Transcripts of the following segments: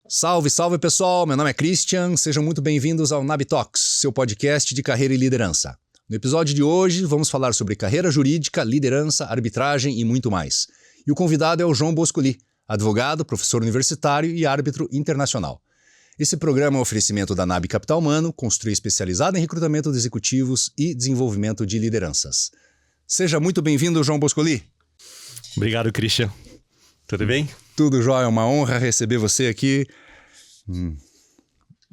Salve, salve pessoal, meu nome é Christian, sejam muito bem-vindos ao NAB Talks, seu podcast de carreira e liderança. No episódio de hoje vamos falar sobre carreira jurídica, liderança, arbitragem e muito mais. E o convidado é o João Boscoli, advogado, professor universitário e árbitro internacional. Esse programa é um oferecimento da NAB Capital Humano, consultoria especializada em recrutamento de executivos e desenvolvimento de lideranças. Seja muito bem-vindo, João Boscoli. Obrigado, Christian. Tudo bem? Tudo jóia, é uma honra receber você aqui.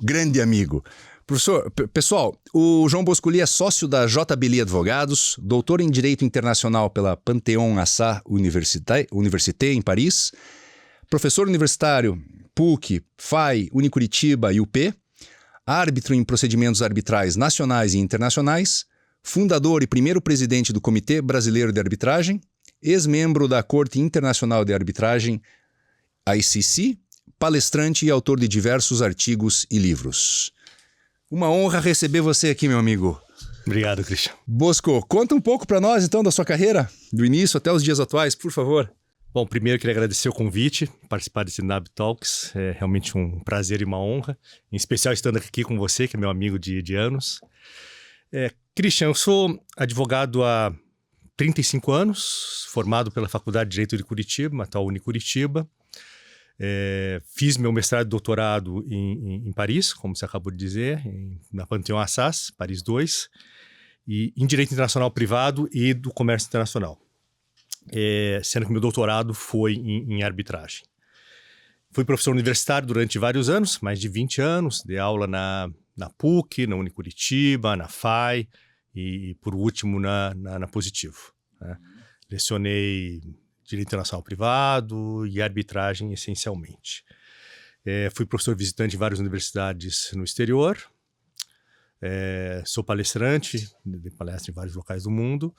Grande amigo. Professor, pessoal, o João Boscoli é sócio da JBL Advogados, doutor em Direito Internacional pela Panthéon-Assas Université em Paris, professor universitário PUC, FAI, Unicuritiba e UP, árbitro em procedimentos arbitrais nacionais e internacionais, fundador e primeiro presidente do Comitê Brasileiro de Arbitragem, ex-membro da Corte Internacional de Arbitragem, ICC, palestrante e autor de diversos artigos e livros. Uma honra receber você aqui, meu amigo. Obrigado, Christian. Bosco, conta um pouco para nós, então, da sua carreira, do início até os dias atuais, por favor. Bom, primeiro queria agradecer o convite, participar desse NAB Talks, é realmente um prazer e uma honra, em especial estando aqui com você, que é meu amigo de anos. Christian, eu sou advogado há 35 anos, formado pela Faculdade de Direito de Curitiba, atual Unicuritiba. Fiz meu mestrado e doutorado em Paris, como você acabou de dizer, na Panthéon-Assas, Paris 2, e em Direito Internacional Privado e do Comércio Internacional, sendo que meu doutorado foi em arbitragem. Fui professor universitário durante vários anos, mais de 20 anos, dei aula na PUC, na Unicuritiba, na FAI e por último, na Positivo. Né? Lecionei Direito Internacional Privado e arbitragem, essencialmente. Fui professor visitante em várias universidades no exterior. Sou palestrante, dei palestra em vários locais do mundo.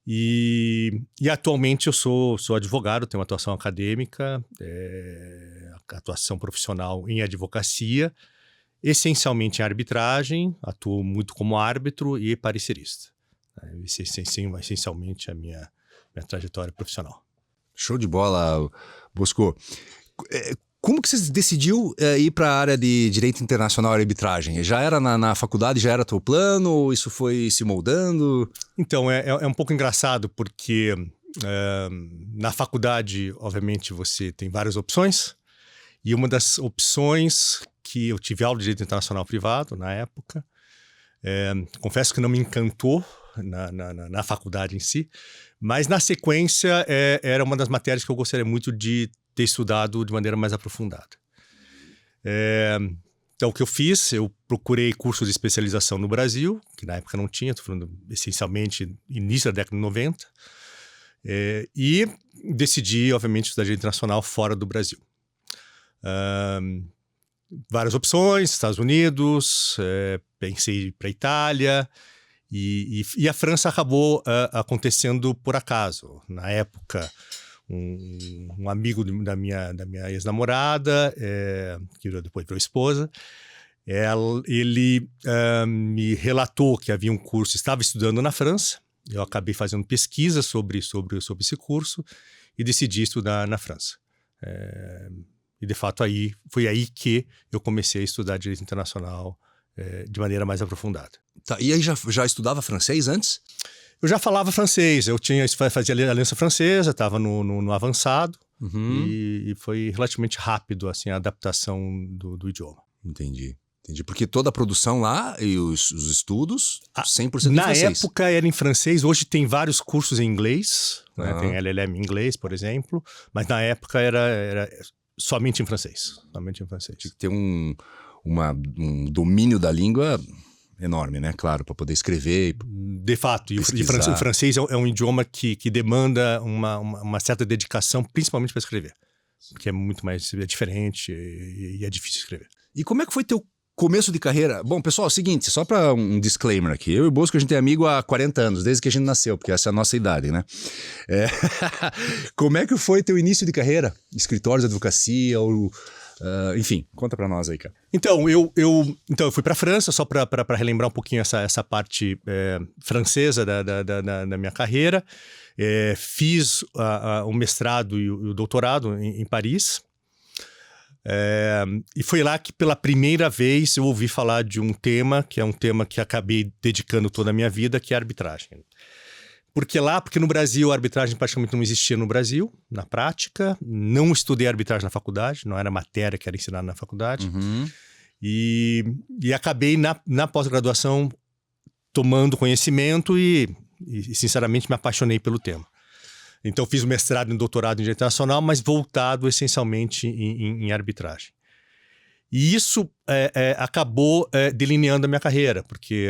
E atualmente eu sou advogado, tenho uma atuação acadêmica, atuação profissional em advocacia, essencialmente em arbitragem, atuo muito como árbitro e parecerista. Esse é essencialmente a minha trajetória profissional. Show de bola, Bosco. Como que você decidiu ir para a área de Direito Internacional e Arbitragem? Já era na faculdade, já era teu plano ou isso foi se moldando? Então, é um pouco engraçado porque na faculdade, obviamente, você tem várias opções e uma das opções que eu tive aula de Direito Internacional Privado na época, confesso que não me encantou na faculdade em si, mas na sequência era uma das matérias que eu gostaria muito de ter estudado de maneira mais aprofundada. Então o que eu fiz, eu procurei cursos de especialização no Brasil, que na época não tinha, estou falando essencialmente início da década de 90, e decidi, obviamente, estudar Direito Internacional fora do Brasil. Várias opções, Estados Unidos, pensei para a Itália, e a França acabou acontecendo por acaso. Na época, um amigo da minha ex-namorada, que depois virou esposa, ele me relatou que havia um curso, estava estudando na França, eu acabei fazendo pesquisa sobre esse curso e decidi estudar na França. E de fato foi aí que eu comecei a estudar Direito Internacional de maneira mais aprofundada. Tá, e aí já estudava francês antes? Eu já falava francês, eu fazia aliança francesa, estava no avançado, e foi relativamente rápido assim, a adaptação do idioma. Entendi. Porque toda a produção lá e os estudos, 100% em na francês. Na época era em francês, hoje tem vários cursos em inglês, né? Tem LLM em inglês, por exemplo, mas na época era somente em francês. Somente em francês. Tinha que ter um domínio da língua enorme, né? Claro, para poder escrever. De fato, e o francês é um idioma que demanda uma certa dedicação, principalmente para escrever. Porque é muito mais diferente e é difícil escrever. E como é que foi teu começo de carreira? Bom, pessoal, é o seguinte, só para um disclaimer aqui. Eu e o Bosco, a gente é amigo há 40 anos, desde que a gente nasceu, porque essa é a nossa idade, né? Como é que foi teu início de carreira? Escritórios de advocacia ou... enfim, conta pra nós aí, cara. Então, eu fui pra França, só pra relembrar um pouquinho essa parte francesa da minha carreira. Fiz o mestrado e o doutorado em Paris. E foi lá que pela primeira vez eu ouvi falar de um tema, que é um tema que acabei dedicando toda a minha vida, que é a arbitragem. Porque no Brasil a arbitragem praticamente não existia no Brasil, na prática. Não estudei arbitragem na faculdade, não era matéria que era ensinada na faculdade. Uhum. E acabei na pós-graduação tomando conhecimento e sinceramente me apaixonei pelo tema. Então fiz o mestrado e doutorado em Direito Internacional, mas voltado essencialmente em arbitragem. E isso acabou delineando a minha carreira, porque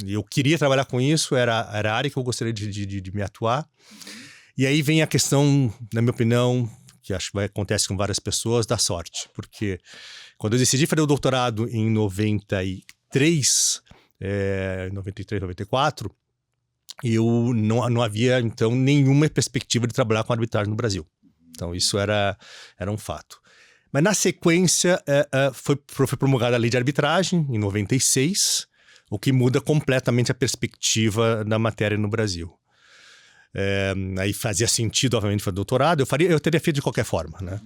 eu queria trabalhar com isso, era a área que eu gostaria de me atuar. E aí vem a questão, na minha opinião, que acho que acontece com várias pessoas, da sorte. Porque quando eu decidi fazer o doutorado em 93, 94, eu não havia, então, nenhuma perspectiva de trabalhar com arbitragem no Brasil. Então, isso era um fato. Mas, na sequência, foi promulgada a lei de arbitragem, em 96, o que muda completamente a perspectiva da matéria no Brasil. Aí fazia sentido, obviamente, fazer doutorado. Eu teria feito de qualquer forma, né?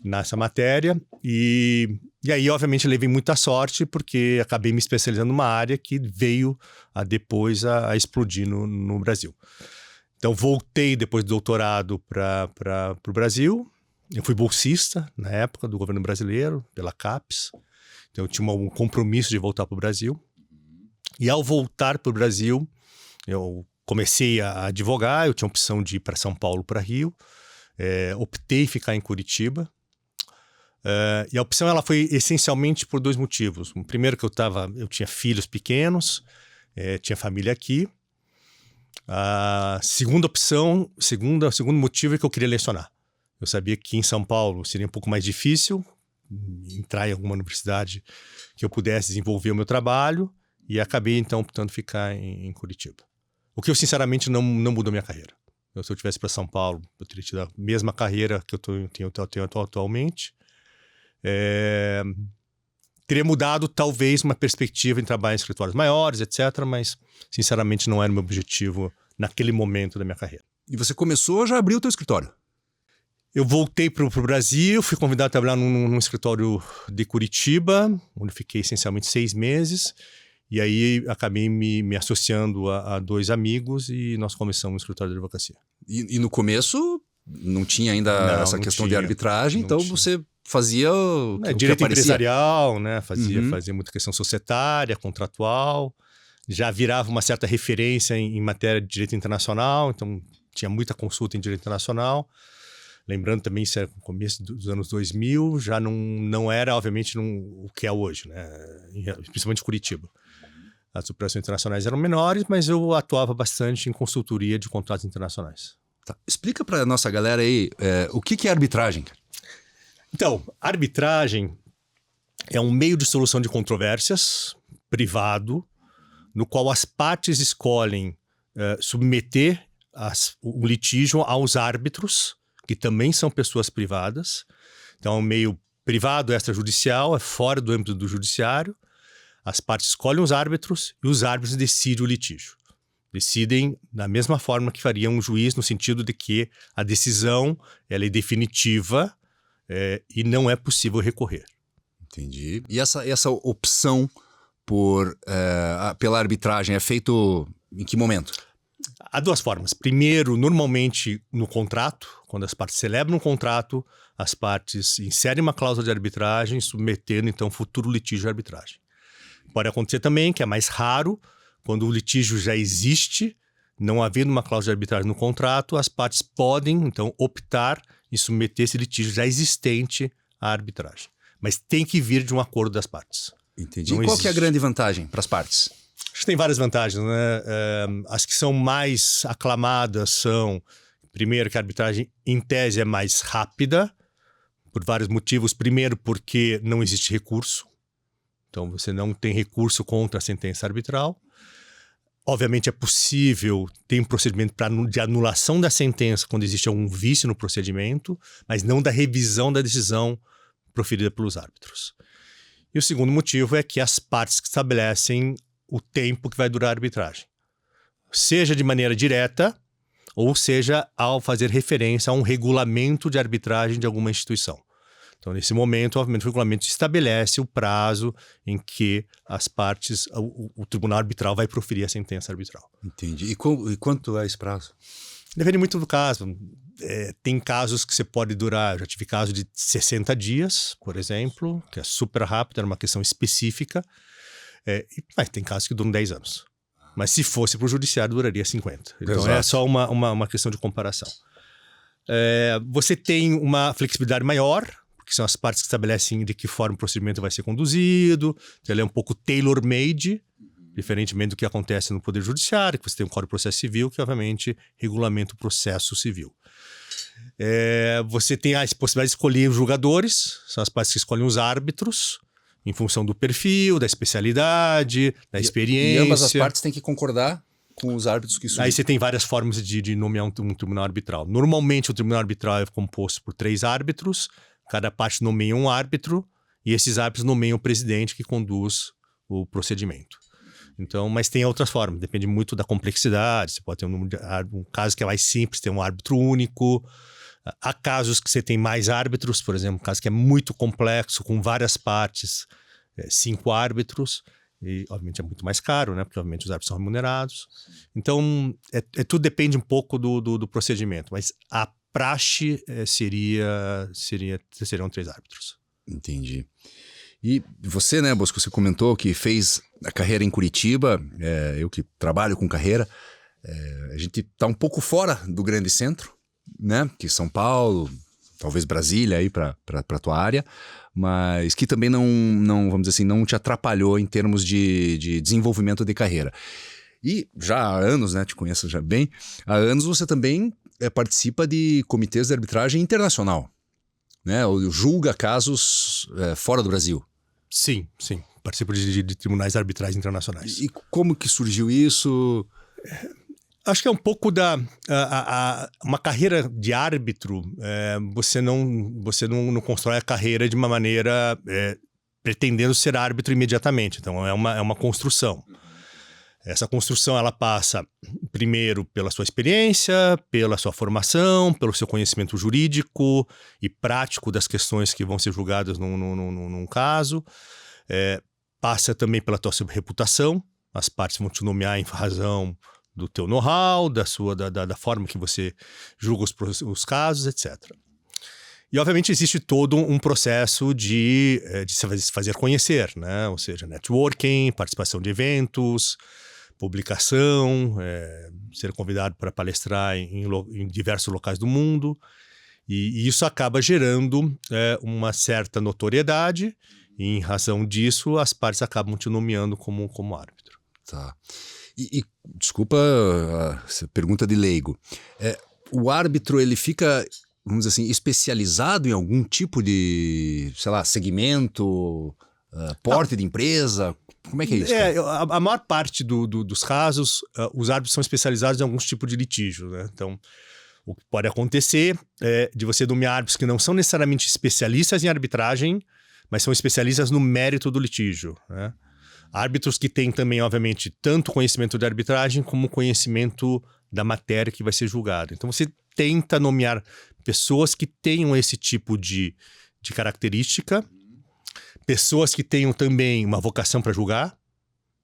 Nessa matéria. E aí, obviamente, levei muita sorte, porque acabei me especializando numa área que veio depois a explodir no Brasil. Então, voltei depois do doutorado para o Brasil. Eu fui bolsista, na época, do governo brasileiro, pela CAPES. Então, eu tinha um compromisso de voltar para o Brasil. E ao voltar para o Brasil, eu comecei a advogar. Eu tinha a opção de ir para São Paulo, para Rio. Optei em ficar em Curitiba. E a opção ela foi essencialmente por dois motivos. O primeiro que eu tinha filhos pequenos, tinha família aqui. A segunda opção, segundo motivo é que eu queria lecionar. Eu sabia que em São Paulo seria um pouco mais difícil entrar em alguma universidade que eu pudesse desenvolver o meu trabalho, e acabei então optando ficar em Curitiba. O que eu sinceramente não mudou minha carreira. Se eu tivesse para São Paulo, eu teria tido a mesma carreira que eu tenho atualmente. Teria mudado talvez uma perspectiva em trabalhar em escritórios maiores, etc. Mas sinceramente não era o meu objetivo naquele momento da minha carreira. E você começou, já abriu o teu escritório? Eu voltei para o Brasil, fui convidado a trabalhar num escritório de Curitiba, onde fiquei essencialmente 6 meses. E aí acabei me associando a 2 amigos e nós começamos o escritório de advocacia. E no começo não tinha ainda essa questão de arbitragem, então você fazia o que direito aparecia. Empresarial, né? Fazia muita questão societária, contratual. Já virava uma certa referência em matéria de direito internacional, então tinha muita consulta em direito internacional. Lembrando também, isso era no começo dos anos 2000, já não era, obviamente, o que é hoje, né? Principalmente Curitiba. As operações internacionais eram menores, mas eu atuava bastante em consultoria de contratos internacionais. Tá. Explica para a nossa galera aí o que é arbitragem. Então, arbitragem é um meio de solução de controvérsias privado, no qual as partes escolhem submeter o litígio aos árbitros, que também são pessoas privadas. Então, é um meio privado, extrajudicial, é fora do âmbito do judiciário. As partes escolhem os árbitros e os árbitros decidem o litígio. Decidem da mesma forma que faria um juiz, no sentido de que a decisão ela é definitiva e não é possível recorrer. Entendi. E essa opção pela arbitragem é feito em que momento? Há 2 formas. Primeiro, normalmente no contrato, quando as partes celebram um contrato, as partes inserem uma cláusula de arbitragem, submetendo então futuro litígio à arbitragem. Pode acontecer também, que é mais raro, quando o litígio já existe, não havendo uma cláusula de arbitragem no contrato, as partes podem então optar em submeter esse litígio já existente à arbitragem. Mas tem que vir de um acordo das partes. Entendi. E qual que é a grande vantagem para as partes? Acho que tem várias vantagens, né? As que são mais aclamadas são, primeiro, que a arbitragem, em tese, é mais rápida, por vários motivos. Primeiro, porque não existe recurso. Então, você não tem recurso contra a sentença arbitral. Obviamente, é possível ter um procedimento de anulação da sentença quando existe algum vício no procedimento, mas não da revisão da decisão proferida pelos árbitros. E o segundo motivo é que as partes que estabelecem o tempo que vai durar a arbitragem, seja de maneira direta ou seja ao fazer referência a um regulamento de arbitragem de alguma instituição. Então, nesse momento, obviamente, o regulamento estabelece o prazo em que as partes, o tribunal arbitral vai proferir a sentença arbitral. Entendi. E quanto é esse prazo? Depende muito do caso. Tem casos que você pode durar, eu já tive caso de 60 dias, por exemplo, que é super rápido, era uma questão específica. Mas tem casos que duram 10 anos. Mas se fosse para o judiciário, duraria 50. Então, Exato. é só uma questão de comparação. Você tem uma flexibilidade maior, porque são as partes que estabelecem de que forma o procedimento vai ser conduzido. Então, ele é um pouco tailor-made, diferentemente do que acontece no Poder Judiciário, que você tem um Código de Processo Civil, que, obviamente, regulamenta o processo civil. Você tem a possibilidade de escolher os julgadores, são as partes que escolhem os árbitros, em função do perfil, da especialidade, da experiência. E ambas as partes têm que concordar com os árbitros que surgem. Aí você tem várias formas de nomear um tribunal arbitral. Normalmente, o tribunal arbitral é composto por 3 árbitros, cada parte nomeia um árbitro, e esses árbitros nomeiam o presidente que conduz o procedimento. Então, mas tem outras formas, depende muito da complexidade. Você pode ter um caso que é mais simples, tem um árbitro único. Há casos que você tem mais árbitros, por exemplo, um caso que é muito complexo, com várias partes, 5 árbitros, e obviamente é muito mais caro, né? Porque obviamente os árbitros são remunerados. Então, tudo depende um pouco do procedimento, mas a praxe seriam 3 árbitros. Entendi. E você, né, Bosco, você comentou que fez a carreira em Curitiba, eu que trabalho com carreira, a gente está um pouco fora do grande centro, né, que São Paulo, talvez Brasília aí para a tua área, mas que também não, vamos dizer assim, não te atrapalhou em termos de desenvolvimento de carreira. E já há anos, né, te conheço já bem, há anos você também participa de comitês de arbitragem internacional, né, ou julga casos fora do Brasil. Sim. Participo de tribunais arbitrais internacionais. E como que surgiu isso? Acho que é um pouco uma carreira de árbitro. Você não constrói a carreira de uma maneira pretendendo ser árbitro imediatamente. Então é uma construção. Essa construção ela passa primeiro pela sua experiência, pela sua formação, pelo seu conhecimento jurídico e prático das questões que vão ser julgadas num caso. Passa também pela tua reputação. As partes vão te nomear em razão do teu know-how, da forma que você julga os casos, etc. E, obviamente, existe todo um processo de se fazer conhecer, né? Ou seja, networking, participação de eventos, publicação, ser convidado para palestrar em diversos locais do mundo. E isso acaba gerando uma certa notoriedade, e, em razão disso, as partes acabam te nomeando como árbitro. Tá. E desculpa essa pergunta de leigo. O árbitro, ele fica, vamos dizer assim, especializado em algum tipo de, sei lá, segmento, porte de empresa? Como é que é isso? A maior parte dos casos, os árbitros são especializados em alguns tipos de litígio, né? Então, o que pode acontecer é de você nomear árbitros que não são necessariamente especialistas em arbitragem, mas são especialistas no mérito do litígio, né? Árbitros que têm também, obviamente, tanto conhecimento de arbitragem como conhecimento da matéria que vai ser julgada. Então, você tenta nomear pessoas que tenham esse tipo de característica, pessoas que tenham também uma vocação para julgar,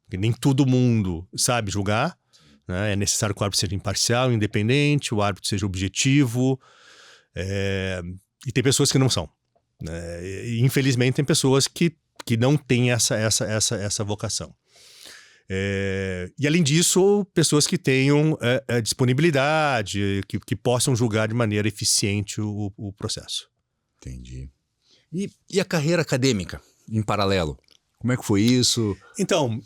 porque nem todo mundo sabe julgar, né? É necessário que o árbitro seja imparcial, independente, o árbitro seja objetivo, e tem pessoas que não são, né? E, infelizmente, tem pessoas que não têm essa vocação. E, além disso, pessoas que tenham disponibilidade, que possam julgar de maneira eficiente o processo. Entendi. E a carreira acadêmica, em paralelo? Como é que foi isso? Então,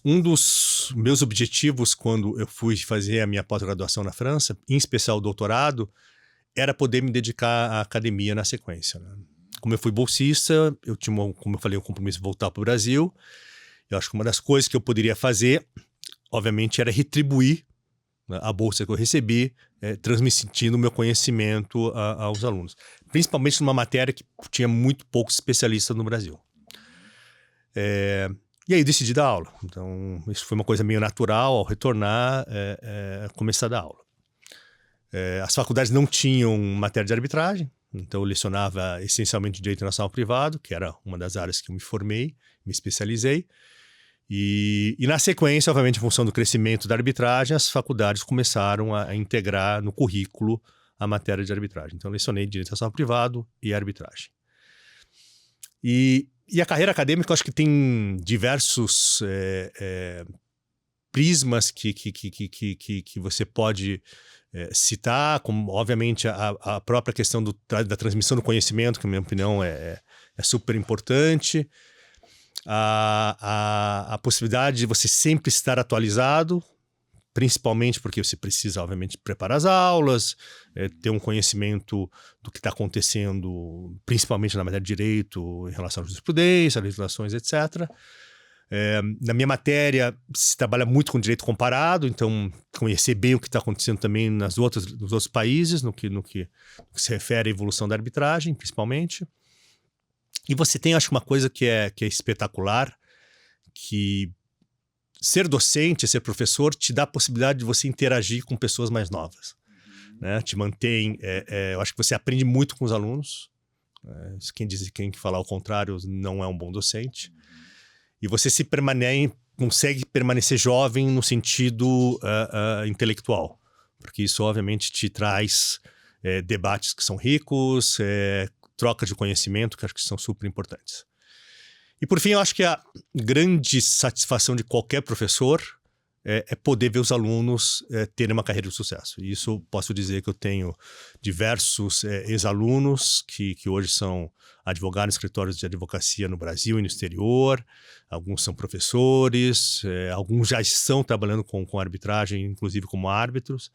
um dos meus objetivos quando eu fui fazer a minha pós-graduação na França, em especial o doutorado, era poder me dedicar à academia na sequência, né? Como eu fui bolsista, eu tinha, como eu falei, um compromisso de voltar para o Brasil. Eu acho que uma das coisas que eu poderia fazer, obviamente, era retribuir, né, a bolsa que eu recebi, transmitindo o meu conhecimento aos alunos. Principalmente numa matéria que tinha muito poucos especialistas no Brasil. E aí eu decidi dar aula. Então, isso foi uma coisa meio natural, ao retornar, começar a dar aula. As faculdades não tinham matéria de arbitragem, Então eu lecionava essencialmente Direito Internacional Privado, que era uma das áreas que eu me formei, me especializei. E na sequência, obviamente, em função do crescimento da arbitragem, as faculdades começaram a integrar no currículo a matéria de arbitragem. Então eu lecionei Direito Internacional Privado e Arbitragem. E a carreira acadêmica, eu acho que tem diversos prismas que você pode citar, como, obviamente, a própria questão da transmissão do conhecimento, que, na minha opinião, é super importante. A possibilidade de você sempre estar atualizado, principalmente porque você precisa, obviamente, preparar as aulas, ter um conhecimento do que está acontecendo, principalmente na matéria de direito, em relação à jurisprudência, legislações, etc. Na minha matéria, se trabalha muito com direito comparado, então conhecer bem o que está acontecendo também nos outros países, no que se refere à evolução da arbitragem, principalmente. E você tem, acho que uma coisa que é espetacular, que ser docente, ser professor, te dá a possibilidade de você interagir com pessoas mais novas. Né? Te mantém... eu acho que você aprende muito com os alunos. Quem falar o contrário não é um bom docente. E você consegue permanecer jovem no sentido intelectual. Porque isso, obviamente, te traz debates que são ricos, troca de conhecimento, que acho que são super importantes. E, por fim, eu acho que a grande satisfação de qualquer professor é poder ver os alunos terem uma carreira de sucesso. E isso posso dizer que eu tenho diversos ex-alunos que hoje são advogados em escritórios de advocacia no Brasil e no exterior, alguns são professores, alguns já estão trabalhando com arbitragem, inclusive como árbitros.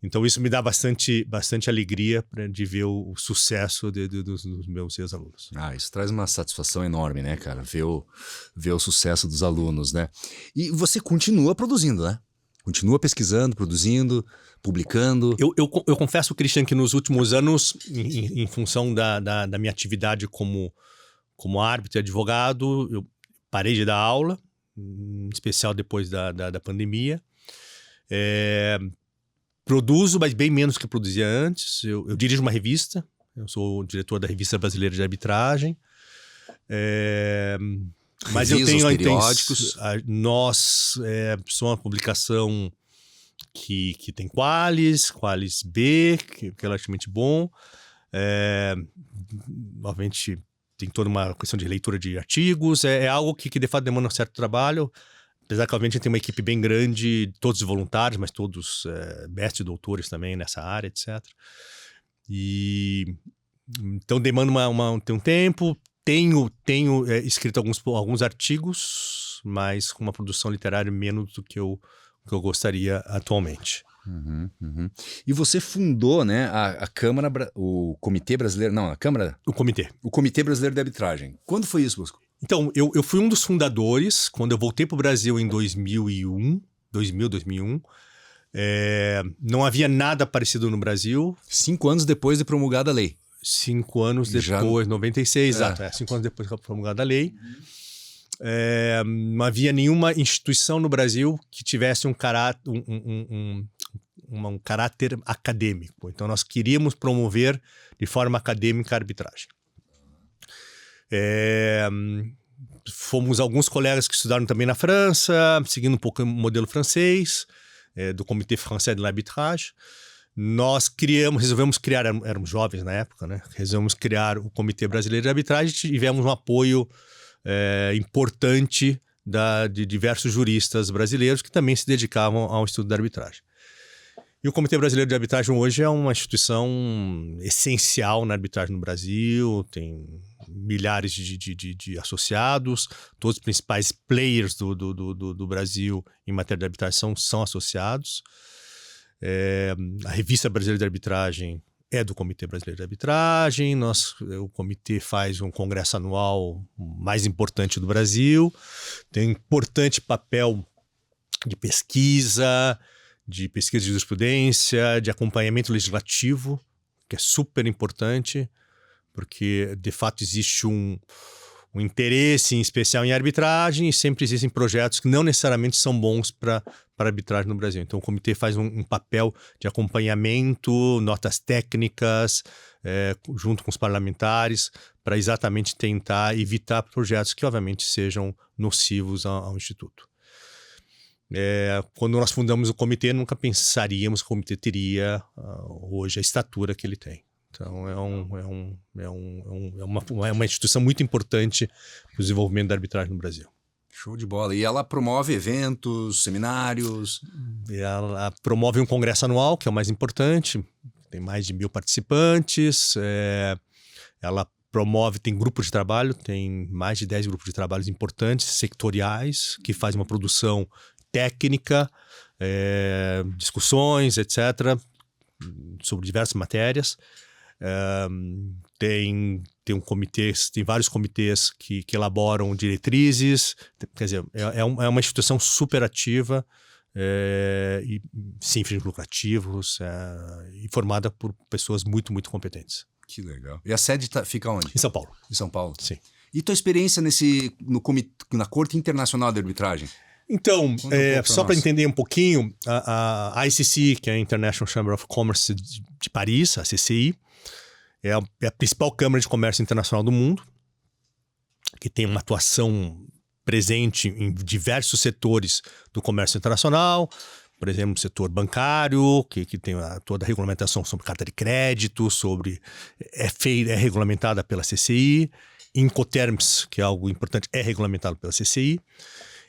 Então isso me dá bastante alegria de ver o sucesso dos meus ex-alunos. Isso traz uma satisfação enorme, né, cara? Ver o sucesso dos alunos, né? E você continua produzindo, né? Continua pesquisando, produzindo, publicando. Eu confesso, Christian, que nos últimos anos, em função da minha atividade como árbitro e advogado, eu parei de dar aula, em especial depois da pandemia. Produzo, mas bem menos que produzia antes. Eu dirijo uma revista, eu sou o diretor da Revista Brasileira de Arbitragem. Mas eu tenho periódicos. Nós somos uma publicação que tem qualis B, que é relativamente bom. Obviamente tem toda uma questão de leitura de artigos. É algo que de fato demanda um certo trabalho. Apesar que, obviamente, tem uma equipe bem grande, todos voluntários, mas todos mestres e doutores também nessa área, etc. Então, demanda tem um tempo. Tenho escrito alguns artigos, mas com uma produção literária menos do que eu gostaria atualmente. Uhum. E você fundou, né, a Câmara, o Comitê Brasileiro... Não, a Câmara... O Comitê Brasileiro de Arbitragem. Quando foi isso, Bosco? Então, eu fui um dos fundadores quando eu voltei para o Brasil em 2001. Não havia nada parecido no Brasil. 5 anos depois de promulgada a lei. 5 anos depois, 96, exato. 5 anos depois da promulgada a lei. Não havia nenhuma instituição no Brasil que tivesse um caráter acadêmico. Então, nós queríamos promover de forma acadêmica a arbitragem. Fomos alguns colegas que estudaram também na França, seguindo um pouco o modelo francês, do Comité Français de l'Arbitrage. Nós resolvemos criar, éramos jovens na época, né? Resolvemos criar o Comitê Brasileiro de Arbitragem e tivemos um apoio importante de diversos juristas brasileiros que também se dedicavam ao estudo da arbitragem. E o Comitê Brasileiro de Arbitragem hoje é uma instituição essencial na arbitragem no Brasil, tem milhares de associados, todos os principais players do Brasil em matéria de arbitragem são associados. A Revista Brasileira de Arbitragem é do Comitê Brasileiro de Arbitragem, o comitê faz um congresso anual mais importante do Brasil, tem um importante papel de pesquisa de jurisprudência, de acompanhamento legislativo, que é super importante, porque de fato existe um interesse em especial em arbitragem e sempre existem projetos que não necessariamente são bons para para a arbitragem no Brasil. Então, o comitê faz um papel de acompanhamento, notas técnicas, junto com os parlamentares, para exatamente tentar evitar projetos que, obviamente, sejam nocivos ao Instituto. Quando nós fundamos o comitê, nunca pensaríamos que o comitê teria hoje a estatura que ele tem. Então, é uma instituição muito importante para o desenvolvimento da arbitragem no Brasil. Show de bola. E ela promove eventos, seminários? Ela promove um congresso anual, que é o mais importante. Tem mais de 1.000 participantes. Ela promove, tem grupos de trabalho, tem mais de 10 grupos de trabalhos importantes, sectoriais, que fazem uma produção técnica, discussões, etc., sobre diversas matérias. Tem vários comitês que elaboram diretrizes, quer dizer, é uma instituição super ativa e sem fins lucrativos e formada por pessoas muito, muito competentes. Que legal. E a sede fica onde? Em São Paulo. Em São Paulo? Sim. E tua experiência na Corte Internacional de Arbitragem? Então, só para entender um pouquinho, a ICC, que é a International Chamber of Commerce de Paris, a CCI, é a principal câmara de comércio internacional do mundo, que tem uma atuação presente em diversos setores do comércio internacional, por exemplo, o setor bancário, que tem toda a regulamentação sobre carta de crédito, é regulamentada pela CCI, Incoterms, que é algo importante, é regulamentado pela CCI,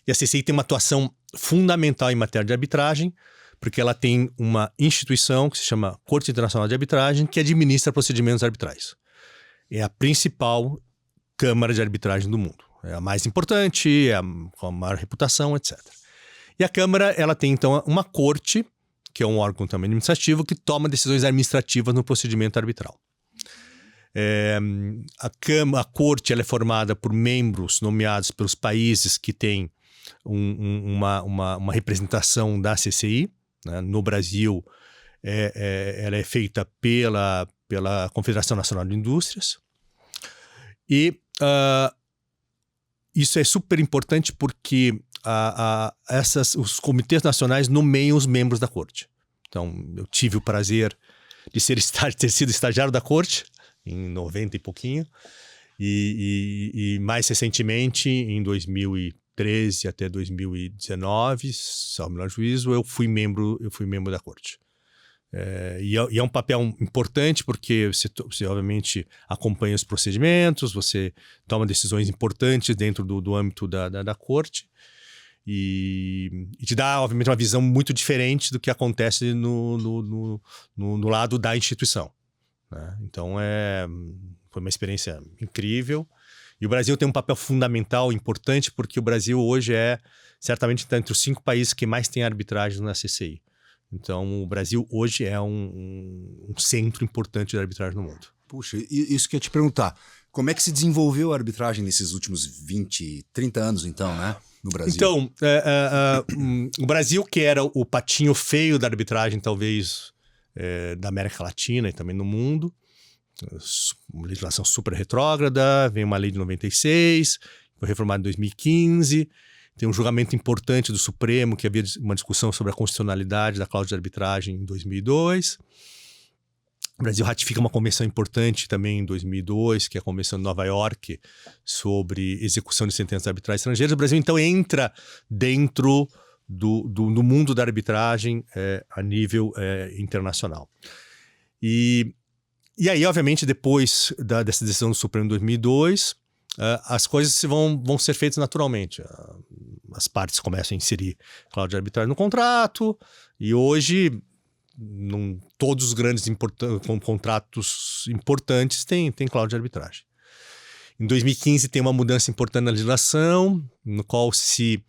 e a CCI tem uma atuação fundamental em matéria de arbitragem, porque ela tem uma instituição que se chama Corte Internacional de Arbitragem, que administra procedimentos arbitrais. É a principal câmara de arbitragem do mundo. É a mais importante, com a maior reputação, etc. E a Câmara, ela tem, então, uma corte, que é um órgão também administrativo, que toma decisões administrativas no procedimento arbitral. A corte ela é formada por membros nomeados pelos países que têm uma representação da CCI. Né? No Brasil, ela é feita pela Confederação Nacional de Indústrias. E isso é super importante porque os comitês nacionais nomeiam os membros da corte. Então, eu tive o prazer de ter sido estagiário da corte em 90 e pouquinho, e mais recentemente, em 2013 até 2019, salvo o melhor juízo, eu fui membro da corte. E é um papel importante porque você obviamente acompanha os procedimentos, você toma decisões importantes dentro do âmbito da corte e te dá, obviamente, uma visão muito diferente do que acontece no lado da instituição. Né? Então, foi uma experiência incrível. E o Brasil tem um papel fundamental, importante, porque o Brasil hoje certamente está entre os 5 países que mais tem arbitragem na CCI. Então, o Brasil hoje é um centro importante da arbitragem no mundo. Puxa, isso que eu ia te perguntar. Como é que se desenvolveu a arbitragem nesses últimos 20, 30 anos, então, né? No Brasil? Então, o Brasil, que era o patinho feio da arbitragem, talvez, da América Latina e também no mundo, uma legislação super retrógrada, vem uma lei de 96, foi reformada em 2015, tem um julgamento importante do Supremo, que havia uma discussão sobre a constitucionalidade da cláusula de arbitragem em 2002. O Brasil ratifica uma convenção importante também em 2002, que é a Convenção de Nova York, sobre execução de sentenças arbitrais estrangeiras. O Brasil, então, entra dentro do mundo da arbitragem a nível internacional. E aí, obviamente, depois dessa decisão do Supremo em 2002, as coisas vão ser feitas naturalmente. As partes começam a inserir cláusula de arbitragem no contrato, e hoje todos os grandes contratos importantes têm cláusula de arbitragem. Em 2015 tem uma mudança importante na legislação, no qual se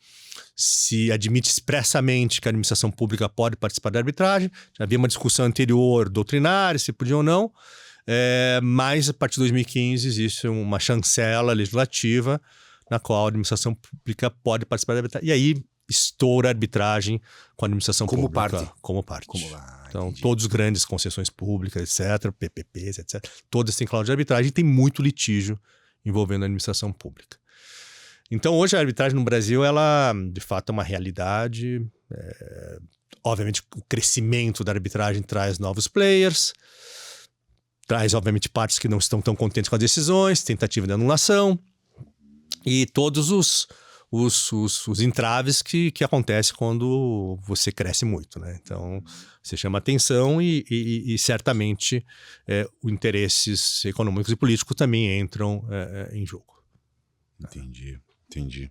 admite expressamente que a administração pública pode participar da arbitragem. Já havia uma discussão anterior doutrinária, se podia ou não, mas a partir de 2015 existe uma chancela legislativa na qual a administração pública pode participar da arbitragem. E aí estoura a arbitragem com a administração pública. Como parte. Então, entendi. Todos os grandes concessões públicas, etc., PPPs, etc., todas têm cláusula de arbitragem e tem muito litígio envolvendo a administração pública. Então, hoje a arbitragem no Brasil, ela, de fato, é uma realidade Obviamente, o crescimento da arbitragem traz novos players, traz, obviamente, partes que não estão tão contentes com as decisões, tentativa de anulação e todos os entraves que acontecem quando você cresce muito, né? Então, você chama atenção e certamente os interesses econômicos e políticos também entram em jogo. Entendi.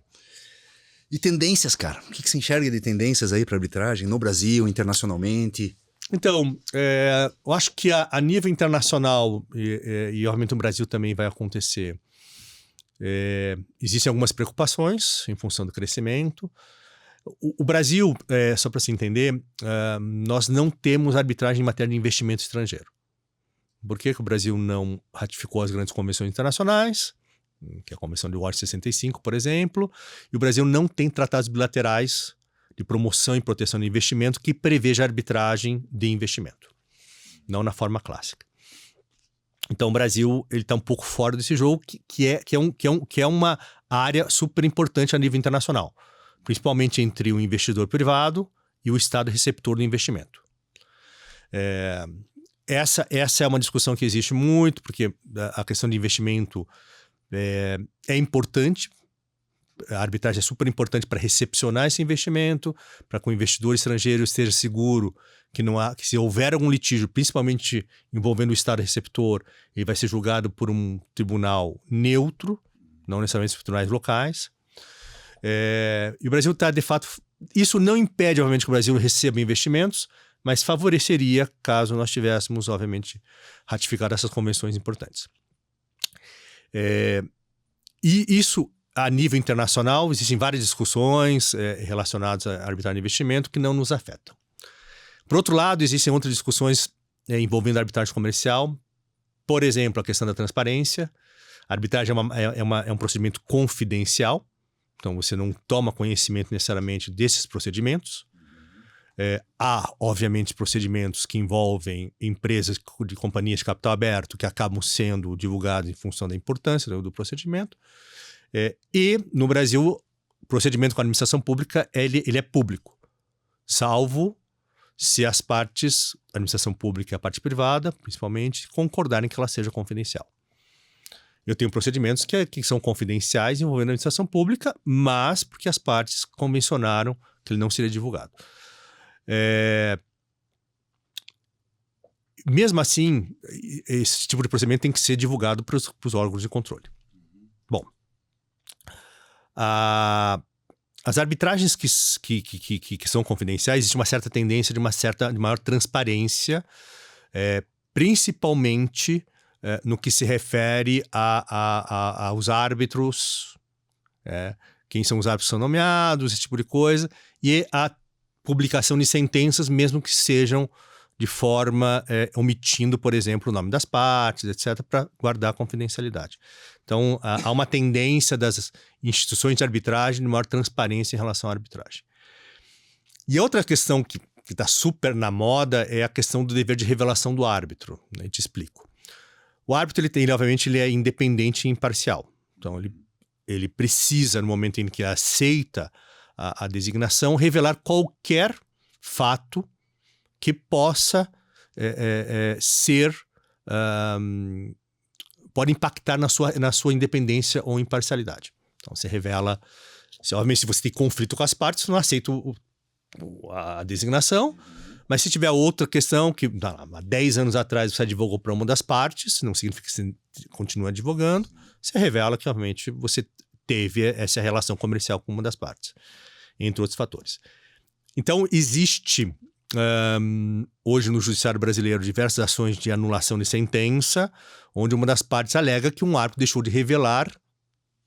E tendências, cara? O que você enxerga de tendências aí para arbitragem no Brasil, internacionalmente? Então, eu acho que a nível internacional, e obviamente no Brasil também vai acontecer, existem algumas preocupações em função do crescimento. O Brasil, só para se entender, nós não temos arbitragem em matéria de investimento estrangeiro. Por que o Brasil não ratificou as grandes convenções internacionais? Que é a Convenção de Washington 65, por exemplo, e o Brasil não tem tratados bilaterais de promoção e proteção de investimento que preveja arbitragem de investimento, não na forma clássica. Então o Brasil está um pouco fora desse jogo, que é uma área super importante a nível internacional, principalmente entre o investidor privado e o Estado receptor do investimento. Essa é uma discussão que existe muito, porque a questão de investimento é importante, a arbitragem é super importante para recepcionar esse investimento, para que o investidor estrangeiro esteja seguro que se houver algum litígio, principalmente envolvendo o Estado receptor, ele vai ser julgado por um tribunal neutro, não necessariamente os tribunais locais. E o Brasil está, de fato... Isso não impede, obviamente, que o Brasil receba investimentos, mas favoreceria caso nós tivéssemos, obviamente, ratificado essas convenções importantes. E isso, a nível internacional, existem várias discussões relacionadas à arbitragem de investimento que não nos afetam. Por outro lado, existem outras discussões envolvendo a arbitragem comercial, por exemplo, a questão da transparência. A arbitragem é um procedimento confidencial, então você não toma conhecimento necessariamente desses procedimentos. Há, obviamente, procedimentos que envolvem empresas de companhias de capital aberto que acabam sendo divulgados em função da importância do procedimento. E, no Brasil, o procedimento com a administração pública ele é público, salvo se as partes, a administração pública e a parte privada, principalmente, concordarem que ela seja confidencial. Eu tenho procedimentos que são confidenciais envolvendo a administração pública, mas porque as partes convencionaram que ele não seria divulgado. Mesmo assim, esse tipo de procedimento tem que ser divulgado para os órgãos de controle. Bom, as arbitragens que são confidenciais, existe uma certa tendência de maior transparência, principalmente no que se refere aos árbitros, quem são os árbitros que são nomeados, esse tipo de coisa, e a publicação de sentenças, mesmo que sejam de forma omitindo, por exemplo, o nome das partes, etc., para guardar a confidencialidade. Então, há uma tendência das instituições de arbitragem de maior transparência em relação à arbitragem. E outra questão que está super na moda é a questão do dever de revelação do árbitro. Eu te explico. O árbitro, obviamente, ele é independente e imparcial. Então, ele precisa, no momento em que aceita a designação, revelar qualquer fato que possa pode impactar na sua independência ou imparcialidade. Então, você revela... Obviamente, se você tem conflito com as partes, você não aceita a designação, mas se tiver outra questão que há 10 anos atrás você advogou para uma das partes, não significa que você continua advogando, você revela que, obviamente, você teve essa relação comercial com uma das partes, entre outros fatores. Então, existe... hoje no judiciário brasileiro diversas ações de anulação de sentença, onde uma das partes alega que um árbitro deixou de revelar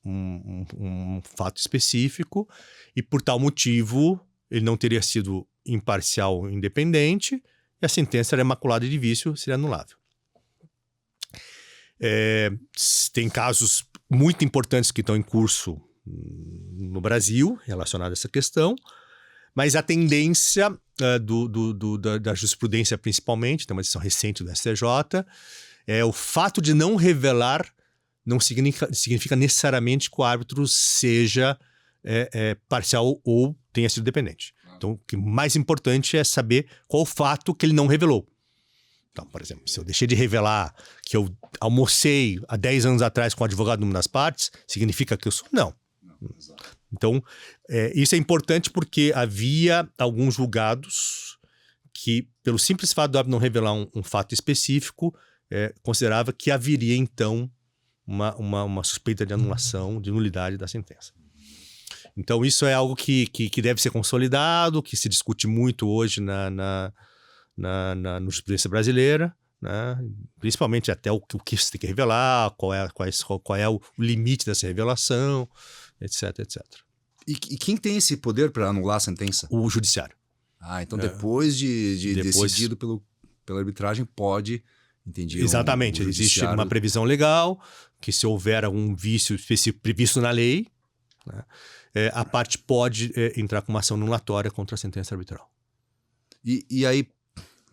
um fato específico e por tal motivo ele não teria sido imparcial ou independente e a sentença era maculada de vício, seria anulável. Tem casos muito importantes que estão em curso no Brasil relacionados a essa questão, mas a tendência da jurisprudência principalmente, tem uma decisão recente do STJ, o fato de não revelar não significa necessariamente que o árbitro seja parcial ou tenha sido dependente. Então, o que mais importante é saber qual o fato que ele não revelou. Então, por exemplo, se eu deixei de revelar que eu almocei há 10 anos atrás com o advogado de uma das partes, significa que eu sou? Não. Então, isso é importante porque havia alguns julgados que, pelo simples fato do árbitro não revelar um fato específico, considerava que haveria, então, uma suspeita de anulação, de nulidade da sentença. Então, isso é algo que deve ser consolidado, que se discute muito hoje na jurisprudência brasileira, né? Principalmente até o que você tem que revelar, qual é o limite dessa revelação, etc, etc. E quem tem esse poder para anular a sentença? O judiciário. Então depois de decidido pela arbitragem, pode... Entendi. Exatamente. Existe uma previsão legal que, se houver algum vício específico previsto na lei, né, a parte pode entrar com uma ação anulatória contra a sentença arbitral. E aí,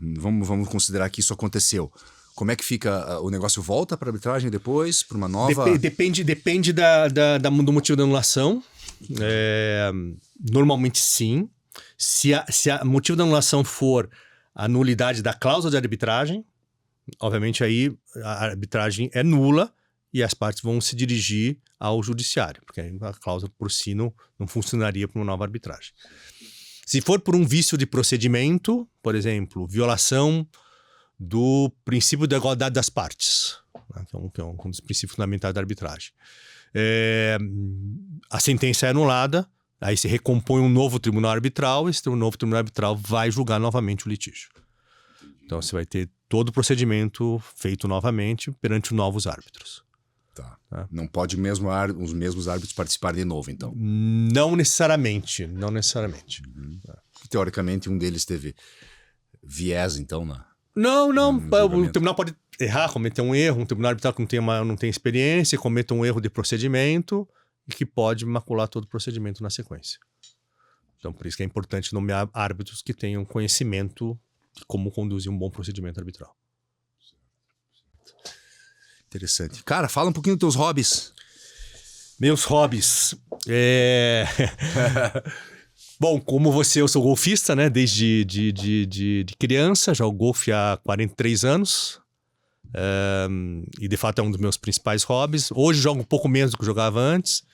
vamos considerar que isso aconteceu. Como é que fica? O negócio volta para a arbitragem depois, para uma nova... Depende do motivo da anulação. Normalmente, sim. Se o motivo da anulação for a nulidade da cláusula de arbitragem, obviamente aí a arbitragem é nula e as partes vão se dirigir ao judiciário, porque aí a cláusula por si não funcionaria para uma nova arbitragem. Se for por um vício de procedimento, por exemplo, violação do princípio da igualdade das partes, né, que é um dos princípios fundamentais da arbitragem, a sentença é anulada, aí se recompõe um novo tribunal arbitral, esse novo tribunal arbitral vai julgar novamente o litígio. Então você vai ter todo o procedimento feito novamente perante novos árbitros. Tá. Não pode mesmo os mesmos árbitros participar de novo, então? Não necessariamente. Teoricamente, um deles teve viés, então, Não. O tribunal pode errar, cometer um erro. Um tribunal arbitral que não tem experiência, cometa um erro de procedimento e que pode macular todo o procedimento na sequência. Então, por isso que é importante nomear árbitros que tenham conhecimento de como conduzir um bom procedimento arbitral. Interessante. Cara, fala um pouquinho dos teus hobbies. Meus hobbies. Bom, como você, eu sou golfista, né? Desde de criança, jogo golfe há 43 anos. E de fato é um dos meus principais hobbies. Hoje jogo um pouco menos do que jogava antes,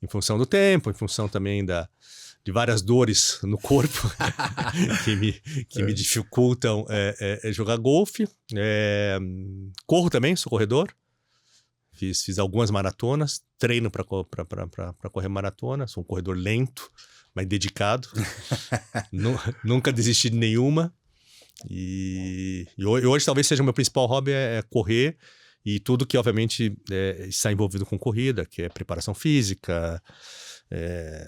em função do tempo, em função também de várias dores no corpo que me dificultam jogar golfe. Corro também, sou corredor. Fiz algumas maratonas, treino para correr maratona. Sou um corredor lento, mas dedicado. Nunca desisti de nenhuma. E hoje talvez seja o meu principal hobby é correr e tudo que obviamente está envolvido com corrida, que é preparação física,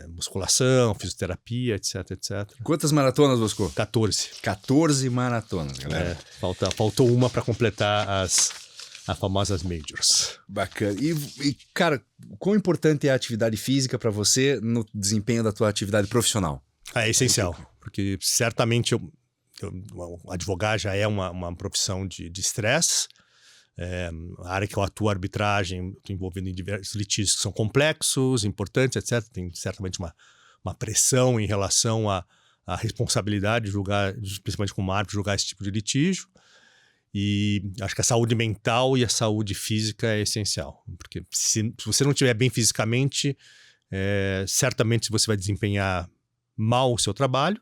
musculação, fisioterapia, etc, etc. Quantas maratonas, Bosco? 14. 14 maratonas, galera. Faltou uma para completar as famosas majors. Bacana. E, cara, quão importante é a atividade física para você no desempenho da tua atividade profissional? É essencial, porque certamente advogar já é uma profissão de estresse. A área que eu atuo, a arbitragem, estou envolvido em diversos litígios que são complexos, importantes, etc. Tem certamente uma pressão em relação à responsabilidade de julgar, principalmente como árbitro, julgar esse tipo de litígio. E acho que a saúde mental e a saúde física é essencial. Porque se você não estiver bem fisicamente, certamente você vai desempenhar mal o seu trabalho.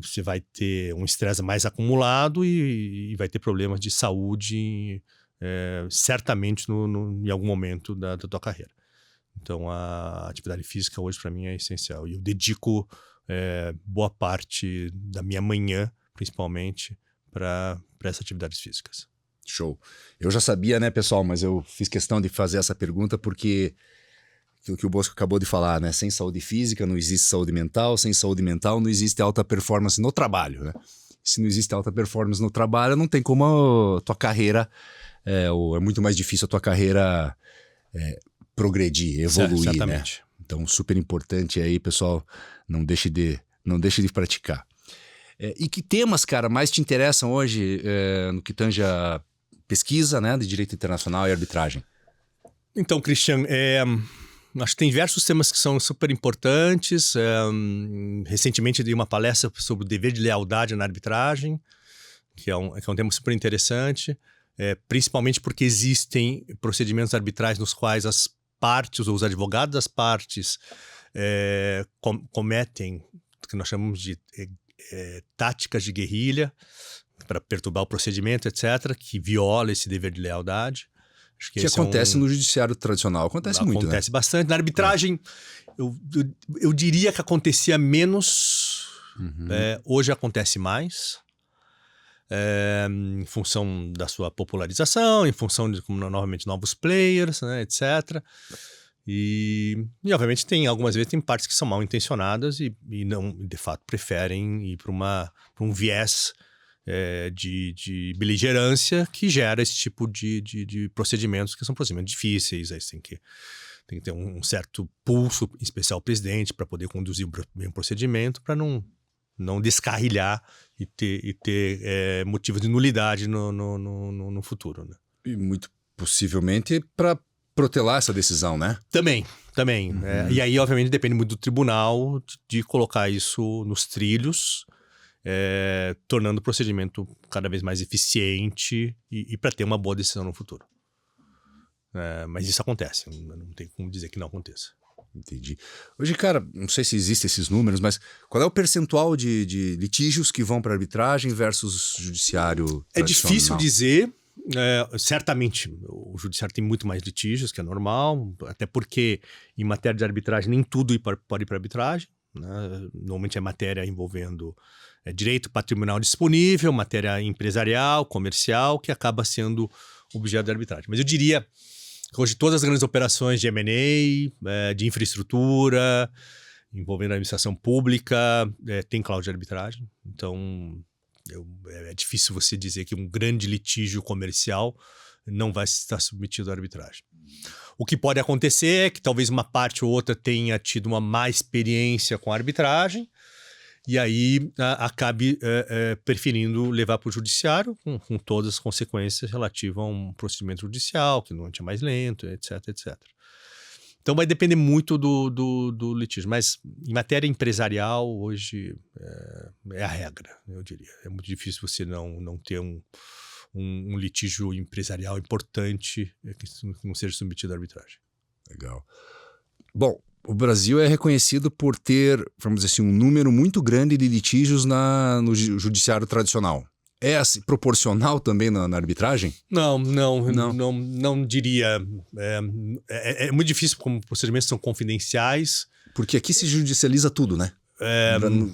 Você vai ter um estresse mais acumulado e vai ter problemas de saúde certamente em algum momento da tua carreira. Então a atividade física hoje para mim é essencial e eu dedico boa parte da minha manhã principalmente para essas atividades físicas. Show. Eu já sabia, né, pessoal, mas eu fiz questão de fazer essa pergunta porque aquilo que o Bosco acabou de falar, né? Sem saúde física não existe saúde mental, sem saúde mental não existe alta performance no trabalho, né? Se não existe alta performance no trabalho, não tem como a tua carreira, é muito mais difícil a tua carreira progredir, evoluir, certamente, né? Então, super importante aí, pessoal, não deixe de praticar. E que temas, cara, mais te interessam hoje no que tange a pesquisa, né, de direito internacional e arbitragem? Então, Christian, Acho que tem diversos temas que são super importantes. Recentemente dei uma palestra sobre o dever de lealdade na arbitragem, que é um tema super interessante, principalmente porque existem procedimentos arbitrais nos quais as partes ou os advogados das partes cometem o que nós chamamos de táticas de guerrilha para perturbar o procedimento, etc., que viola esse dever de lealdade. Acho que acontece no judiciário tradicional, acontece muito, né? Acontece bastante. Na arbitragem, eu diria que acontecia menos, hoje acontece mais, em função da sua popularização, em função de, novamente, novos players, né, etc., E obviamente algumas vezes tem partes que são mal intencionadas e não, de fato, preferem ir para um viés de beligerância que gera esse tipo de procedimentos que são procedimentos difíceis. Aí você tem que ter um certo pulso, em especial o presidente, para poder conduzir bem o procedimento, para não descarrilhar e ter motivos de nulidade no futuro, né? E muito possivelmente para protelar essa decisão, né? Também. E aí, obviamente, depende muito do tribunal de colocar isso nos trilhos, tornando o procedimento cada vez mais eficiente e para ter uma boa decisão no futuro. Mas isso acontece, não tem como dizer que não aconteça. Entendi. Hoje, cara, não sei se existem esses números, mas qual é o percentual de litígios que vão para arbitragem versus judiciário tradicional? É difícil dizer. Certamente o judiciário tem muito mais litígios, que é normal, até porque em matéria de arbitragem nem tudo pode ir para arbitragem, né? Normalmente é matéria envolvendo direito patrimonial disponível, matéria empresarial, comercial, que acaba sendo objeto de arbitragem. Mas eu diria que hoje todas as grandes operações de M&A, de infraestrutura, envolvendo a administração pública, tem cláusula de arbitragem. Então é difícil você dizer que um grande litígio comercial não vai estar submetido à arbitragem. O que pode acontecer é que talvez uma parte ou outra tenha tido uma má experiência com a arbitragem e aí acabe preferindo levar para o judiciário com todas as consequências relativas a um procedimento judicial, que normalmente é mais lento, etc, etc. Então vai depender muito do litígio, mas em matéria empresarial hoje é a regra, eu diria. É muito difícil você não ter um litígio empresarial importante que não seja submetido à arbitragem. Legal. Bom, o Brasil é reconhecido por ter, vamos dizer assim, um número muito grande de litígios no judiciário tradicional. É assim, proporcional também na arbitragem? Não diria. É muito difícil, como procedimentos são confidenciais. Porque aqui se judicializa tudo, né?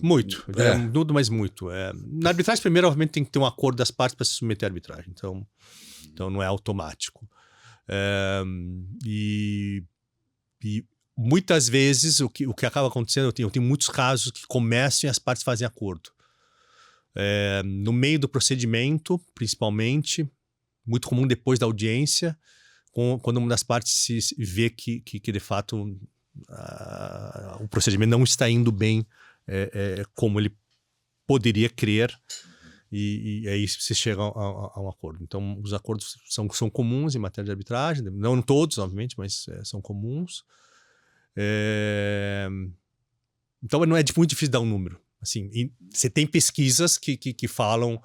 Muito. Tudo, mas muito. Na arbitragem, primeiro, obviamente, tem que ter um acordo das partes para se submeter à arbitragem. Então não é automático. E muitas vezes o que acaba acontecendo, eu tenho muitos casos que começam e as partes fazem acordo. No meio do procedimento, principalmente, muito comum depois da audiência, quando uma das partes se vê que de fato o procedimento não está indo bem como ele poderia crer, e aí se chega a um acordo. Então, os acordos são comuns em matéria de arbitragem, não todos, obviamente, mas são comuns. Então, não é muito difícil dar um número. Assim, você tem pesquisas que falam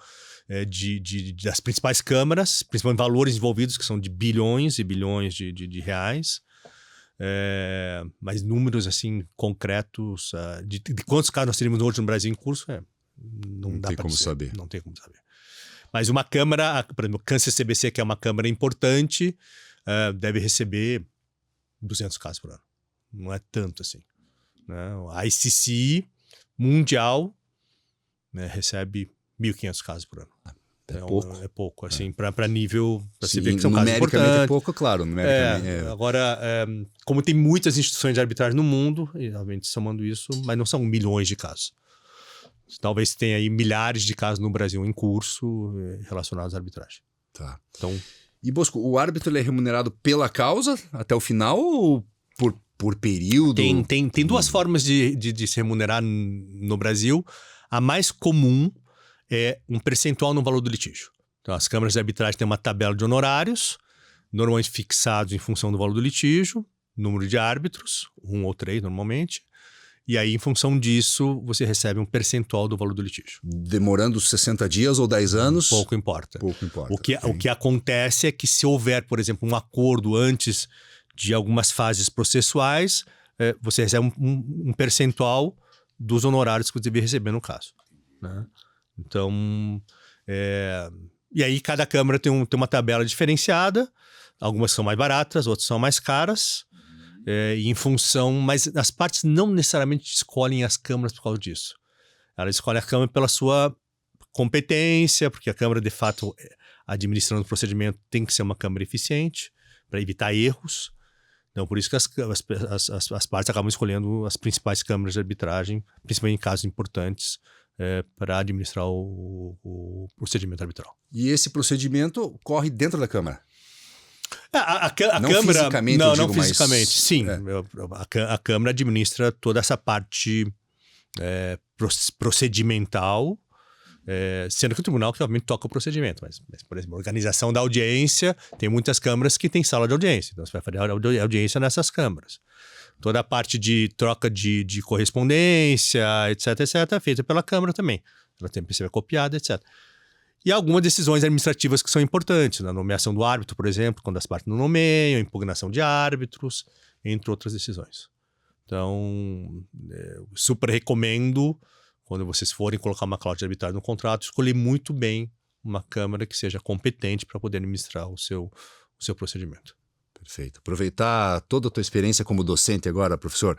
das principais câmaras, principalmente valores envolvidos que são de bilhões e bilhões de reais, mas números assim concretos de quantos casos nós teríamos hoje no Brasil em curso, não dá para saber. Não tem como saber. Mas uma câmara, por exemplo, o Câncer CBC, que é uma câmara importante, deve receber 200 casos por ano. Não é tanto assim, né? A ICC mundial, né, recebe 1.500 casos por ano. Pouco. É pouco, assim, para nível, para se ver que são casos importantes. Numericamente é pouco, claro. Agora, como tem muitas instituições de arbitragem no mundo, e obviamente somando isso, mas não são milhões de casos. Talvez tenha aí milhares de casos no Brasil em curso relacionados à arbitragem. Tá. Então, e Bosco, o árbitro ele é remunerado pela causa até o final ou por período? Tem duas formas de se remunerar no Brasil. A mais comum é um percentual no valor do litígio. Então, as câmaras de arbitragem têm uma tabela de honorários, normalmente fixados em função do valor do litígio, número de árbitros, 1 ou 3 normalmente, e aí, em função disso, você recebe um percentual do valor do litígio. Demorando 60 dias ou 10 anos? Pouco importa. Pouco importa. O que acontece é que se houver, por exemplo, um acordo antes de algumas fases processuais, você recebe um percentual dos honorários que você deve receber no caso, né? Então, e aí cada câmara tem uma tabela diferenciada, algumas são mais baratas, outras são mais caras, e em função, mas as partes não necessariamente escolhem as câmaras por causa disso. Elas escolhem a câmara pela sua competência, porque a câmara, de fato, administrando o procedimento, tem que ser uma câmara eficiente para evitar erros. Então, por isso que as partes acabam escolhendo as principais câmaras de arbitragem, principalmente em casos importantes, para administrar o procedimento arbitral. E esse procedimento corre dentro da Câmara? A não Câmara... Fisicamente, não fisicamente, mas... sim. A Câmara administra toda essa parte procedimental, sendo que o tribunal que obviamente toca o procedimento, mas, por exemplo, a organização da audiência, tem muitas câmaras que têm sala de audiência, então você vai fazer a audiência nessas câmaras. Toda a parte de troca de correspondência, etc, é feita pela Câmara também. Ela tem que ser copiada, etc. E algumas decisões administrativas que são importantes, na nomeação do árbitro, por exemplo, quando as partes não nomeiam, impugnação de árbitros, entre outras decisões. Então, super recomendo, quando vocês forem colocar uma cláusula de arbitragem no contrato, escolher muito bem uma câmara que seja competente para poder administrar o seu procedimento. Perfeito. Aproveitar toda a tua experiência como docente agora, professor.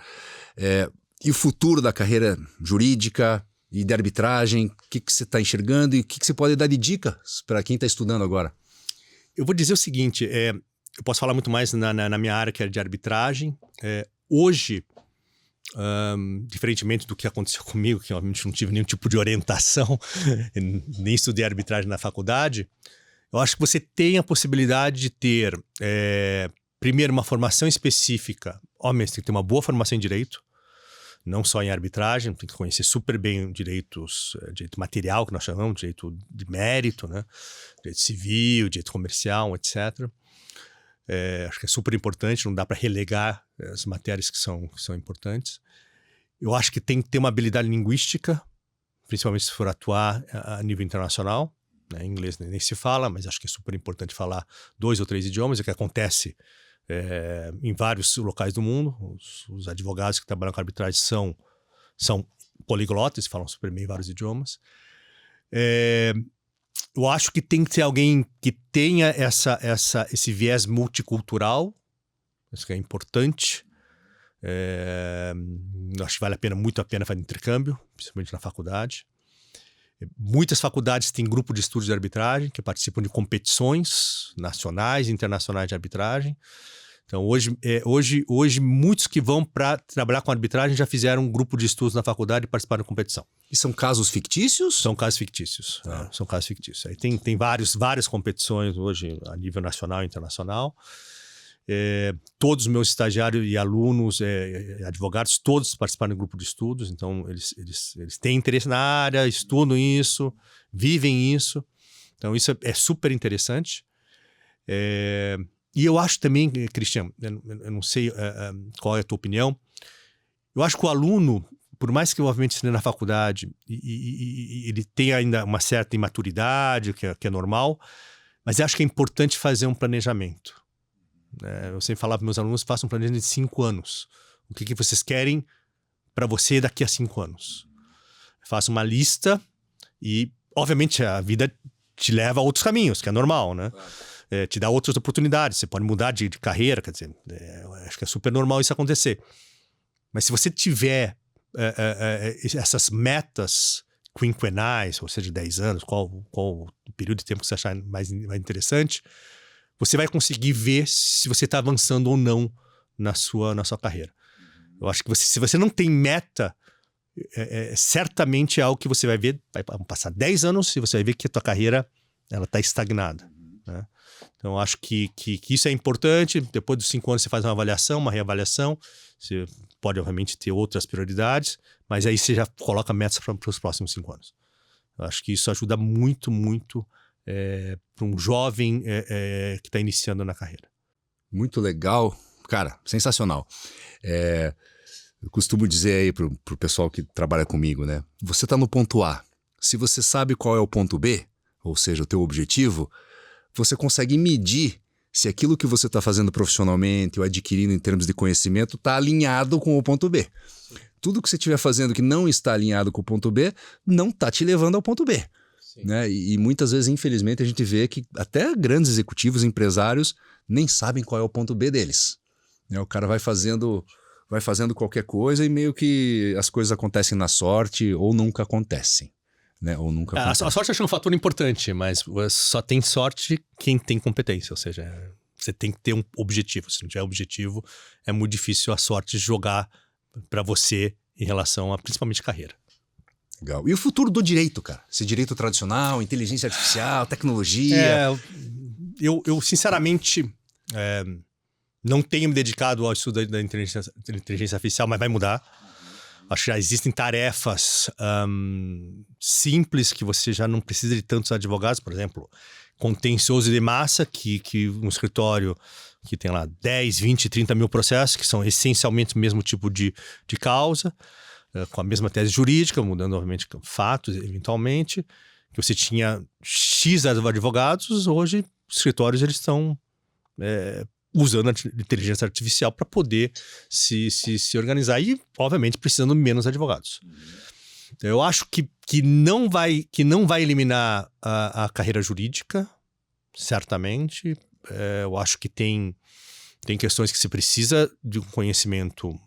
E o futuro da carreira jurídica e de arbitragem, o que você está enxergando e o que você pode dar de dicas para quem está estudando agora? Eu vou dizer o seguinte, eu posso falar muito mais na minha área, que é de arbitragem. Hoje, diferentemente do que aconteceu comigo, que obviamente não tive nenhum tipo de orientação, nem estudei arbitragem na faculdade, eu acho que você tem a possibilidade de ter, primeiro, uma formação específica. Obviamente, tem que ter uma boa formação em direito, não só em arbitragem, tem que conhecer super bem direito material, que nós chamamos, direito de mérito, né? Direito civil, direito comercial, etc. Acho que é super importante, não dá para relegar as matérias que são importantes. Eu acho que tem que ter uma habilidade linguística, principalmente se for atuar a nível internacional, né? Em inglês nem se fala, mas acho que é super importante falar 2 ou 3 idiomas, é o que acontece em vários locais do mundo. Os advogados que trabalham com arbitragem são poliglotas, falam super bem vários idiomas. Eu acho que tem que ter alguém que tenha esse viés multicultural, isso que é importante. Acho que vale muito a pena fazer intercâmbio, principalmente na faculdade. Muitas faculdades têm grupo de estudos de arbitragem, que participam de competições nacionais e internacionais de arbitragem. Então, hoje muitos que vão para trabalhar com arbitragem já fizeram um grupo de estudos na faculdade e participaram de competição. E são casos fictícios? São casos fictícios. São casos fictícios. Aí tem várias competições hoje a nível nacional e internacional. Todos os meus estagiários e alunos, advogados, todos participaram do grupo de estudos. Então, eles têm interesse na área, estudam isso, vivem isso. Então, isso é super interessante. E eu acho também, Cristiano, eu não sei qual é a tua opinião, eu acho que o aluno, por mais que obviamente esteja na faculdade e ele tenha ainda uma certa imaturidade, que é normal, mas eu acho que é importante fazer um planejamento. Eu sempre falava para meus alunos, façam um planejamento de 5 anos. O que vocês querem para você daqui a 5 anos? Faça uma lista e, obviamente, a vida te leva a outros caminhos, que é normal, né? Te dá outras oportunidades, você pode mudar de carreira, quer dizer, acho que é super normal isso acontecer. Mas se você tiver essas metas quinquenais, ou seja, de 10 anos, qual o período de tempo que você achar mais interessante, você vai conseguir ver se você está avançando ou não na sua carreira. Eu acho que se você não tem meta, certamente é algo que você vai ver, vai passar 10 anos e você vai ver que a tua carreira está estagnada, né? Então, eu acho que isso é importante. Depois dos 5 anos você faz uma avaliação, uma reavaliação. Você pode, obviamente, ter outras prioridades, mas aí você já coloca metas para os próximos 5 anos. Eu acho que isso ajuda muito, muito para um jovem que está iniciando na carreira. Muito legal, Cara, sensacional. Eu costumo dizer aí pro pessoal que trabalha comigo, né? Você tá no ponto A. Se você sabe qual é o ponto B, ou seja, o teu objetivo, você consegue medir se aquilo que você está fazendo profissionalmente ou adquirindo em termos de conhecimento está alinhado com o ponto B. Tudo que você estiver fazendo que não está alinhado com o ponto B, não está te levando ao ponto B. Né? E muitas vezes, infelizmente, a gente vê que até grandes executivos, empresários, nem sabem qual é o ponto B deles. Né? O cara vai fazendo qualquer coisa e meio que as coisas acontecem na sorte ou nunca acontecem. Né? Ou nunca acontecem. A sorte eu acho um fator importante, mas só tem sorte quem tem competência. Ou seja, você tem que ter um objetivo. Se não tiver objetivo, é muito difícil a sorte jogar para você em relação a principalmente carreira. Legal. E o futuro do direito, cara? Esse direito tradicional, inteligência artificial, tecnologia... Eu sinceramente, não tenho me dedicado ao estudo da inteligência artificial, mas vai mudar. Acho que já existem tarefas simples que você já não precisa de tantos advogados. Por exemplo, contencioso de massa, que um escritório que tem lá 10, 20, 30 mil processos, que são essencialmente o mesmo tipo de causa, com a mesma tese jurídica, mudando, obviamente, fatos, eventualmente, que você tinha X advogados, hoje os escritórios eles estão usando a inteligência artificial para poder se organizar e, obviamente, precisando menos advogados. Eu acho que não vai eliminar a carreira jurídica, certamente. Eu acho que tem questões que você precisa de um conhecimento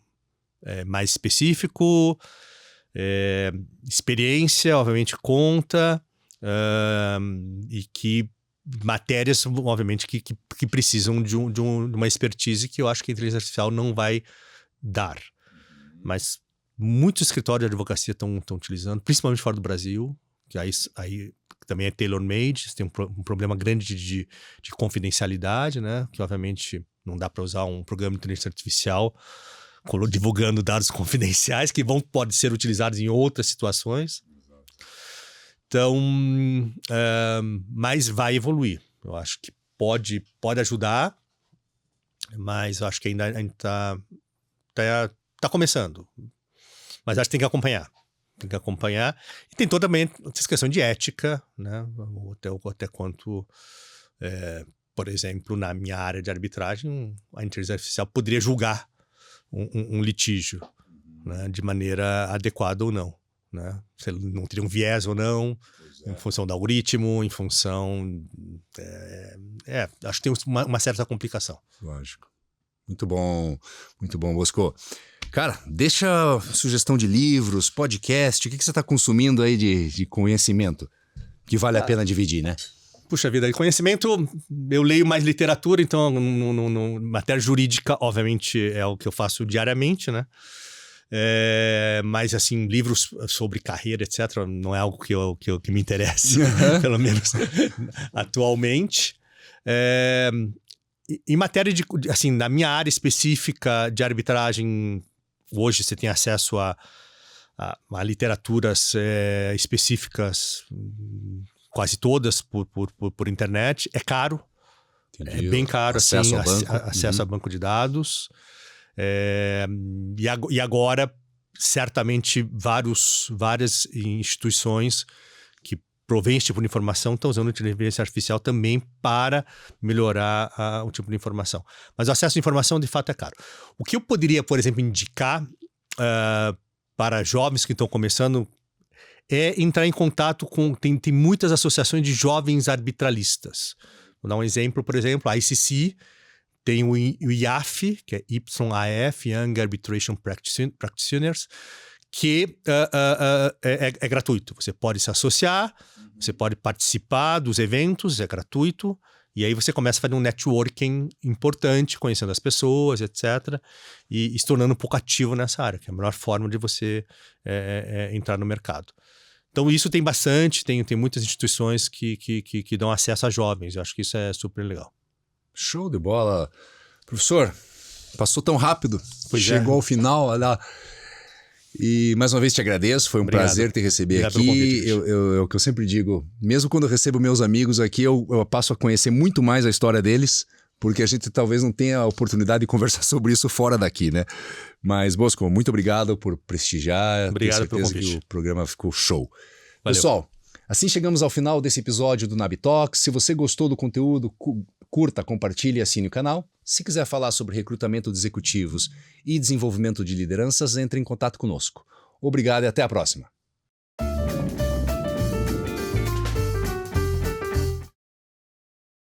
mais específico, experiência, obviamente, conta, e que matérias, obviamente, que precisam de uma expertise que eu acho que a inteligência artificial não vai dar. Mas muitos escritórios de advocacia estão utilizando, principalmente fora do Brasil, que aí também é tailor-made, tem um problema grande de confidencialidade, né? Que obviamente não dá para usar um programa de inteligência artificial divulgando dados confidenciais que podem ser utilizados em outras situações. Então, mas vai evoluir. Eu acho que pode ajudar, mas eu acho que ainda está começando. Mas acho que tem que acompanhar. Tem que acompanhar. E tem toda também essa questão de ética, né? Até quanto, por exemplo, na minha área de arbitragem, a inteligência artificial poderia julgar um litígio, né? De maneira adequada ou não. Né? Se ele não teria um viés ou não, em função do algoritmo, em função... acho que tem uma certa complicação. Lógico. Muito bom, Bosco. Cara, deixa sugestão de livros, podcast, o que você está consumindo aí de conhecimento que vale a pena dividir, né? Puxa vida, conhecimento, eu leio mais literatura, então matéria jurídica, obviamente, é o que eu faço diariamente, né? Mas, assim, livros sobre carreira, etc., não é algo que me interessa, pelo menos atualmente. Em matéria assim, na minha área específica de arbitragem, hoje você tem acesso a literaturas específicas, quase todas por internet. É caro. Entendi. É bem caro, acesso assim, acesso a banco de dados. E agora, certamente, várias instituições que provém esse tipo de informação estão usando a inteligência artificial também para melhorar o tipo de informação. Mas o acesso à informação, de fato, é caro. O que eu poderia, por exemplo, indicar para jovens que estão começando é entrar em contato com... Tem muitas associações de jovens arbitralistas. Vou dar um exemplo, por exemplo, a ICC tem o IAF, que é YAF, Young Arbitration Practitioners, que é gratuito. Você pode se associar, você pode participar dos eventos, é gratuito, e aí você começa a fazer um networking importante, conhecendo as pessoas, etc., e se tornando um pouco ativo nessa área, que é a melhor forma de você entrar no mercado. Então isso tem bastante, tem muitas instituições que dão acesso a jovens, eu acho que isso é super legal. Show de bola. Professor, passou tão rápido, chegou ao final, olha. E mais uma vez te agradeço, foi um prazer te receber aqui. É o que eu sempre digo, mesmo quando eu recebo meus amigos aqui, eu passo a conhecer muito mais a história deles, porque a gente talvez não tenha a oportunidade de conversar sobre isso fora daqui, né? Mas, Bosco, muito obrigado por prestigiar. Obrigado pelo certeza convite. que o programa ficou show. Valeu. Pessoal, assim chegamos ao final desse episódio do NABTalks. Se você gostou do conteúdo, curta, compartilhe e assine o canal. Se quiser falar sobre recrutamento de executivos e desenvolvimento de lideranças, entre em contato conosco. Obrigado e até a próxima.